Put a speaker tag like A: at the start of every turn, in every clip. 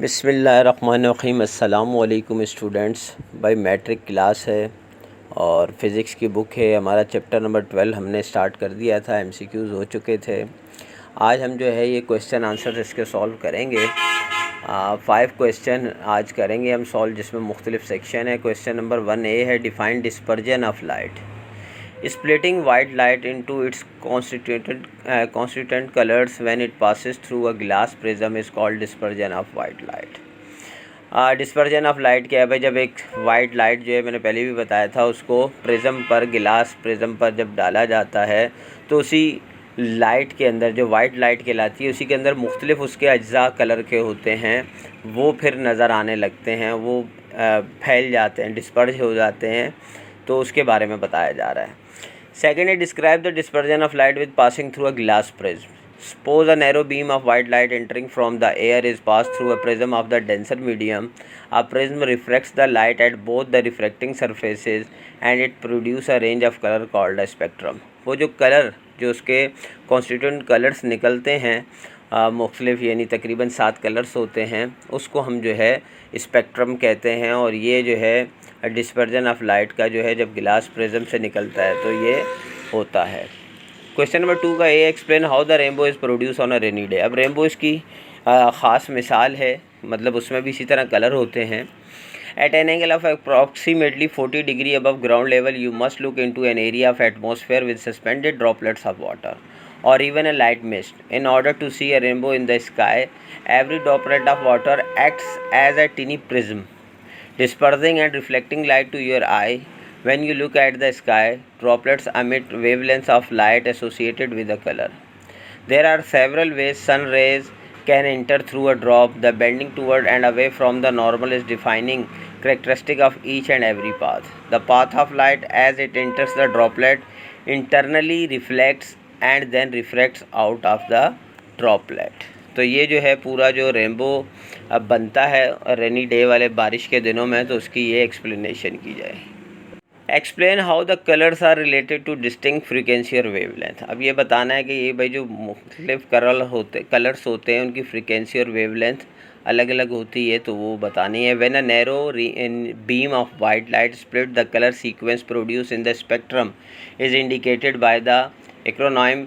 A: बिस्मिल्लाहिर्रहमानिर्रहीम। अस्सलामु अलैकुम स्टूडेंट्स। भाई मैट्रिक क्लास है और फ़िज़िक्स की बुक है। हमारा चैप्टर नंबर 12 हमने स्टार्ट कर दिया था, एमसीक्यूज़ हो चुके थे। आज हम जो है ये क्वेश्चन आंसर इसके सॉल्व करेंगे। 5 क्वेश्चन आज करेंगे हम सॉल्व, जिसमें मुख्तलिफ सेक्शन है। क्वेश्चन नंबर 1A है, define dispersion of light. Splitting white light into its constituent colors when it passes through a glass prism is called dispersion of white light. Dispersion of light क्या है भाई? जब एक white light जो है, मैंने पहले भी बताया था, उसको प्रिज्म पर, गिलास प्रिज्म पर जब डाला जाता है तो उसी लाइट के अंदर, जो वाइट लाइट कहलाती है, उसी के अंदर मुख्तलिफ उसके अज्जा कलर के होते हैं, वो फिर नज़र आने लगते हैं, वो फैल जाते हैं, डिस्पर्ज हो जाते हैं। तो उसके बारे में बताया जा रहा है। Second, describe the dispersion of light with passing through a glass prism. Suppose a narrow beam of white light entering from the air is passed through a prism of the denser medium. A prism refracts the light at both the refracting surfaces and it produces a range of color called a spectrum. वो जो colour, जो उसके constituent colours निकलते हैं मुख्तलिफ, यानी तकरीबन 7 colours होते हैं, उसको हम जो है स्पेक्ट्रम कहते हैं। और ये जो है डिस्पर्जन ऑफ लाइट का जो है, जब गिलास प्रिज्म से निकलता है तो ये होता है। क्वेश्चन नंबर 2 का A, explain how the rainbow is produce on a rainy day. अब रेनबो इसकी ख़ास मिसाल है, मतलब उसमें भी इसी तरह कलर होते हैं। At an angle of approximately 40 degree above ground level you must look into an area of atmosphere with suspended droplets of water or even a light mist. In order to see a rainbow in the sky, every droplet of water acts as a tiny prism, dispersing and reflecting light to your eye. When you look at the sky, droplets emit wavelengths of light associated with the color. There are several ways sun rays can enter through a drop. The bending toward and away from the normal is defining characteristic of each and every path. The path of light as it enters the droplet internally reflects and then refracts out of the droplet. तो ये जो है पूरा जो rainbow अब बनता है rainy day वाले बारिश के दिनों में, तो उसकी ये एक्सप्लेनेशन की जाए। Explain how the colours are related to distinct frequency और वेवलेंथ। अब ये बताना है कि ये भाई जो मुख्तलिफ कलर्स होते हैं, उनकी फ्रीक्वेंसी और वेवलेंथ अलग अलग होती है, तो वो बतानी है। When a narrow beam of white light split the colour sequence produce in the spectrum is indicated by the acronym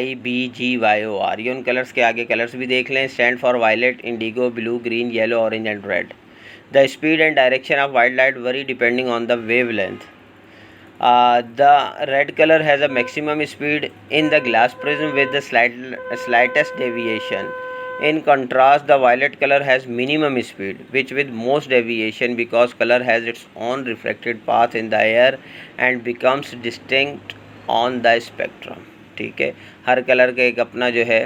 A: VIBGYOR। ये उन कलर्स के आगे कलर्स भी देख लें। Stand for violet, indigo, blue, green, yellow, orange and red. The speed and direction of white light vary depending on the wavelength. The red colour has a maximum speed in the glass prism with the slightest deviation. In contrast, the violet color has minimum speed, which with most deviation, because color has its own refracted path in the air and becomes distinct on the spectrum. ठीक है, हर colour का एक अपना जो है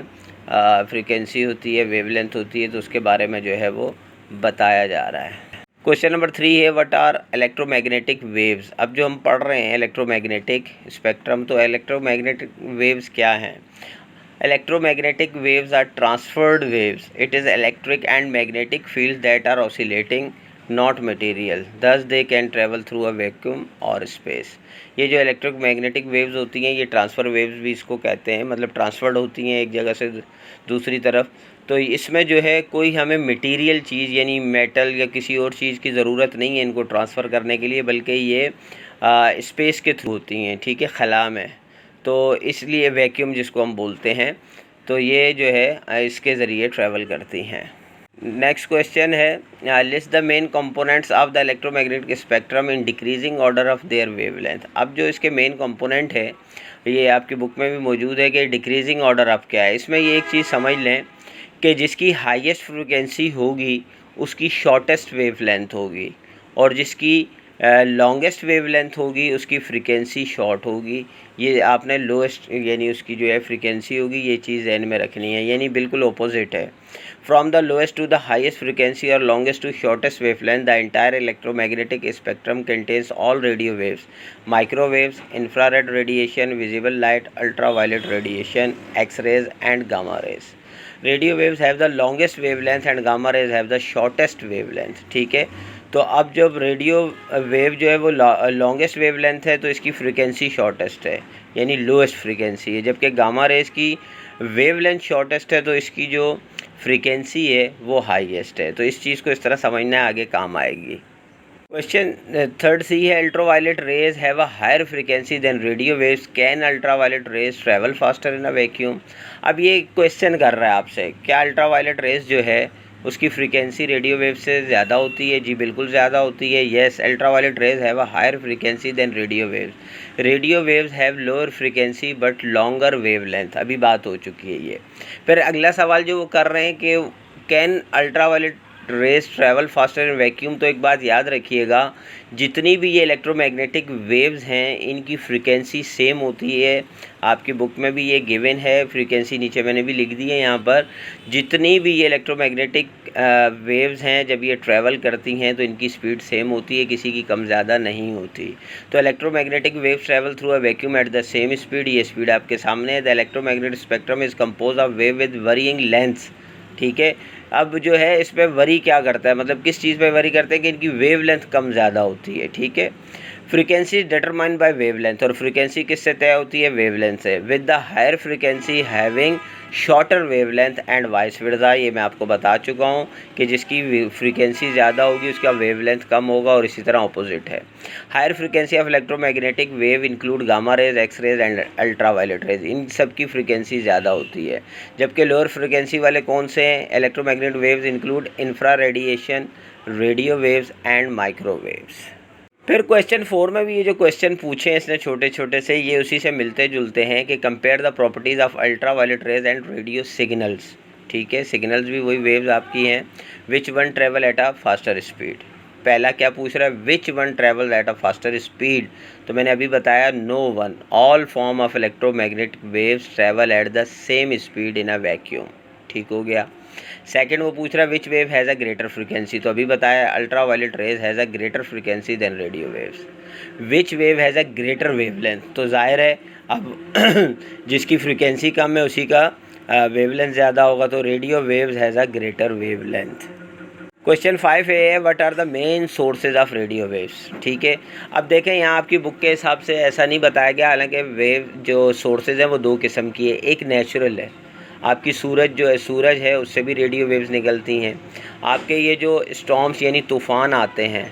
A: frequency होती है, wavelength होती है, तो उसके बारे में जो है वो बताया जा रहा है। क्वेश्चन नंबर 3 है, व्हाट आर इलेक्ट्रोमैग्नेटिक वेव्स। अब जो हम पढ़ रहे हैं इलेक्ट्रोमैग्नेटिक स्पेक्ट्रम, तो इलेक्ट्रोमैग्नेटिक वेव्स क्या हैं? Electromagnetic waves are transferred waves. It is electric and magnetic field that are oscillating, not material, thus they can travel through a vacuum और स्पेस। ये जो इलेक्ट्रिक मैग्नेटिक वेव्स होती हैं, ये transfer waves भी इसको कहते हैं, मतलब ट्रांसफर्ड होती हैं एक जगह से दूसरी तरफ। तो इसमें जो है कोई हमें मटेरियल चीज़, यानी मेटल या किसी और चीज़ की ज़रूरत नहीं है इनको ट्रांसफ़र करने के लिए, बल्कि ये स्पेस के थ्रू होती हैं। ठीक है, खला में, तो इसलिए वैक्यूम जिसको हम बोलते हैं, तो ये जो है इसके ज़रिए ट्रैवल करती हैं। नेक्स्ट क्वेश्चन है, list the main components of the electromagnetic spectrum in decreasing order of their wavelength. अब जो इसके मेन कंपोनेंट है, ये आपकी बुक में भी मौजूद है कि डिक्रीजिंग ऑर्डर ऑफ क्या है। इसमें ये एक चीज़ समझ लें कि जिसकी हाईएस्ट फ्रीक्वेंसी होगी उसकी शॉर्टेस्ट वेवलेंथ होगी, और जिसकी लॉन्गेस्ट वेवलेंथ होगी उसकी फ्रीक्वेंसी शॉर्ट होगी। ये आपने लोएस्ट, यानी उसकी जो है फ्रीक्वेंसी होगी, ये चीज़ ध्यान में रखनी है, यानी बिल्कुल ऑपोजिट है। From the lowest to the highest frequency or longest to shortest wavelength, the entire electromagnetic spectrum contains all radio waves, microwaves, infrared radiation, visible light, ultraviolet radiation, X-rays and gamma rays. Radio waves have the longest wavelength and gamma rays have the shortest wavelength. ठीक है, तो अब जब radio wave जो है वो longest wavelength है, तो इसकी फ्रीक्वेंसी शॉर्टेस्ट है, यानी लोएस्ट फ्रीक्वेंसी है, जबकि गामा रेज की वेवलेंथ शॉर्टेस्ट है, तो इसकी जो फ्रीक्वेंसी है वो हाईएस्ट है। तो इस चीज़ को इस तरह समझना है, आगे काम आएगी। क्वेश्चन थर्ड सी है, ultraviolet rays have a higher frequency than radio waves, can ultraviolet rays travel faster in a vacuum. अब ये क्वेश्चन कर रहा है आपसे, क्या अल्ट्रावायलेट रेज जो है उसकी फ्रीक्वेंसी रेडियो वेव से ज़्यादा होती है? जी बिल्कुल ज़्यादा होती है। Yes, ultraviolet rays have a higher frequency than radio waves. Radio waves have lower frequency but longer wave length. अभी बात हो चुकी है ये। फिर अगला सवाल जो वो कर रहे हैं कि can ultraviolet rays travel faster in vacuum. तो एक बात याद रखिएगा, जितनी भी ये इलेक्ट्रोमैग्नेटिक वेव्स हैं इनकी फ्रीक्वेंसी सेम होती है। आपकी बुक में भी ये गिवन है, फ्रीक्वेंसी नीचे मैंने भी लिख दी है यहाँ पर। जितनी भी ये इलेक्ट्रोमैग्नेटिक वेव्स हैं जब ये ट्रैवल करती हैं तो इनकी स्पीड सेम होती है, किसी की कम ज़्यादा नहीं होती। तो electromagnetic waves travel through a vacuum at the same speed. ये स्पीड आपके सामने है। The electromagnetic spectrum is compose of wave with varying lengths. ठीक है, अब जो है इस पर वरी क्या करता है, मतलब किस चीज़ पे वरी करते हैं कि इनकी वेव लेंथ कम ज़्यादा होती है। ठीक है, फ्रीक्वेंसी डिटरमाइंड बाय वेवलेंथ, और फ्रीक्वेंसी किससे तय होती है? वेवलेंथ से। With the higher frequency having shorter wavelength and vice versa. ये मैं आपको बता चुका हूँ कि जिसकी फ्रीक्वेंसी ज़्यादा होगी उसका वेवलेंथ कम होगा, और इसी तरह ऑपोजिट है। Higher frequency of electromagnetic wave include gamma rays, X rays and ultraviolet rays. इन सब की फ्रीक्वेंसी ज़्यादा होती है। जबकि लोअर फ्रीक्वेंसी वाले कौन से हैं? Electromagnetic waves include infra radiation, radio waves and microwaves. फिर क्वेश्चन 4 में भी ये जो क्वेश्चन पूछे हैं इसने छोटे छोटे से, ये उसी से मिलते जुलते हैं कि compare the properties of ultraviolet rays and radio signals. ठीक है, सिग्नल्स भी वही वेव्स आपकी हैं। Which one travel at a faster speed. पहला क्या पूछ रहा है? Which one travel at a faster speed. तो मैंने अभी बताया no one, all form of electromagnetic waves travel at the same speed in a vacuum. ठीक हो गया। सेकंड वो पूछ रहा है which wave has a greater frequency. तो अभी बताया ultraviolet rays has a greater frequency than radio waves. Which wave has a greater wavelength. तो जाहिर है अब जिसकी फ्रीक्वेंसी कम है उसी का वेवलेंथ ज़्यादा होगा, तो radio waves has a greater wavelength. Question 5 है, what are the main sources of radio waves. ठीक है, अब देखें यहाँ आपकी बुक के हिसाब से ऐसा नहीं बताया गया, हालांकि वेव जो सोर्सेज हैं वो दो किस्म की है। एक नेचुरल है, आपकी सूरज जो है, सूरज है उससे भी रेडियो वेव्स निकलती हैं। आपके ये जो स्टॉर्म्स यानी तूफ़ान आते हैं,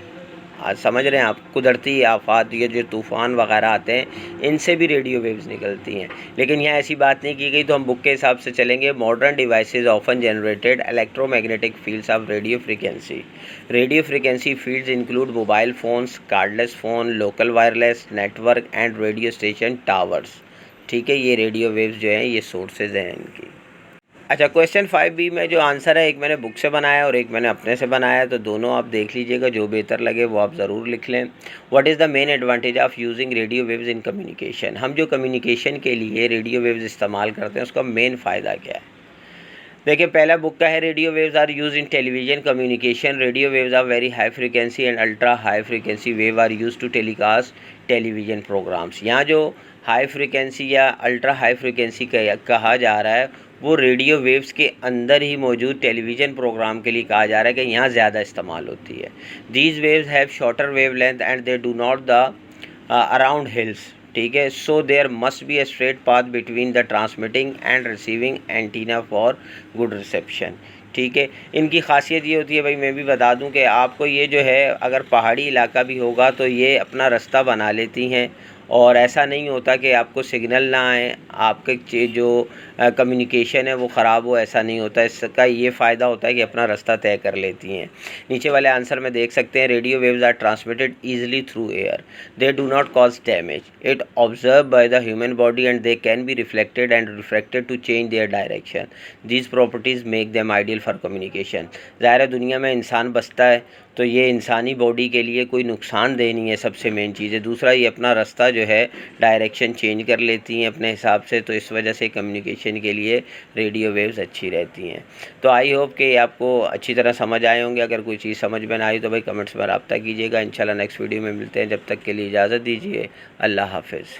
A: आज समझ रहे हैं आप, कुदरती आफात, ये जो तूफ़ान वगैरह आते हैं इनसे भी रेडियो वेव्स निकलती हैं। लेकिन यहाँ ऐसी बात नहीं की गई, तो हम बुक के हिसाब से चलेंगे। Modern devices often generated electromagnetic fields of radio frequency. Radio frequency fields include mobile phones, cardless phone, local wireless network and radio station towers. ठीक है, ये रेडियो वेव्स जो हैं ये सोर्सेज हैं इनकी। अच्छा, क्वेश्चन 5B में जो आंसर है, एक मैंने बुक से बनाया और एक मैंने अपने से बनाया, तो दोनों आप देख लीजिएगा, जो बेहतर लगे वो आप ज़रूर लिख लें। What is the main advantage of using radio waves in communication. हम जो कम्युनिकेशन के लिए रेडियो वेव्स इस्तेमाल करते हैं उसका मेन फ़ायदा क्या है? देखिए, पहला बुक का है radio waves are used in television communication. Radio waves are very high frequency and ultra high frequency wave are used to telecast television programs. यहाँ जो हाई फ्रीक्वेंसी या अल्ट्रा हाई फ्रीक्वेंसी कहा जा रहा है वो रेडियो वेव्स के अंदर ही मौजूद टेलीविज़न प्रोग्राम के लिए कहा जा रहा है कि यहाँ ज़्यादा इस्तेमाल होती है। These waves have shorter wave length and they do not the around hills. ठीक है, so there must be a straight path between the transmitting and receiving antenna for good reception. ठीक है, इनकी खासियत ये होती है, भाई मैं भी बता दूं कि आपको ये जो है अगर पहाड़ी इलाका भी होगा तो ये अपना रास्ता बना लेती हैं, और ऐसा नहीं होता कि आपको सिग्नल ना आए, आपके जो कम्युनिकेशन है वो ख़राब हो, ऐसा नहीं होता। इसका ये फ़ायदा होता है कि अपना रास्ता तय कर लेती हैं। नीचे वाले आंसर में देख सकते हैं, radio waves are transmitted easily through air, they do not cause damage, it absorbed by the human body and they can be reflected and refracted to change their direction. These properties make them ideal for communication. ज़ाहिर दुनिया में इंसान बसता है तो ये इंसानी body के लिए कोई नुकसानदेह नहीं है, सबसे मेन चीज़ है। दूसरा, ये अपना रास्ता जो है डायरेक्शन चेंज कर लेती हैं अपने हिसाब से, तो इस वजह से कम्युनिकेशन के लिए रेडियो वेव्स अच्छी रहती हैं। तो आई होप कि आपको अच्छी तरह समझ आए होंगे। अगर कोई चीज़ समझ में ना आई तो भाई कमेंट्स में रब्ता कीजिएगा। इंशाल्लाह नेक्स्ट वीडियो में मिलते हैं, जब तक के लिए इजाज़त दीजिए। अल्लाह हाफ़िज़।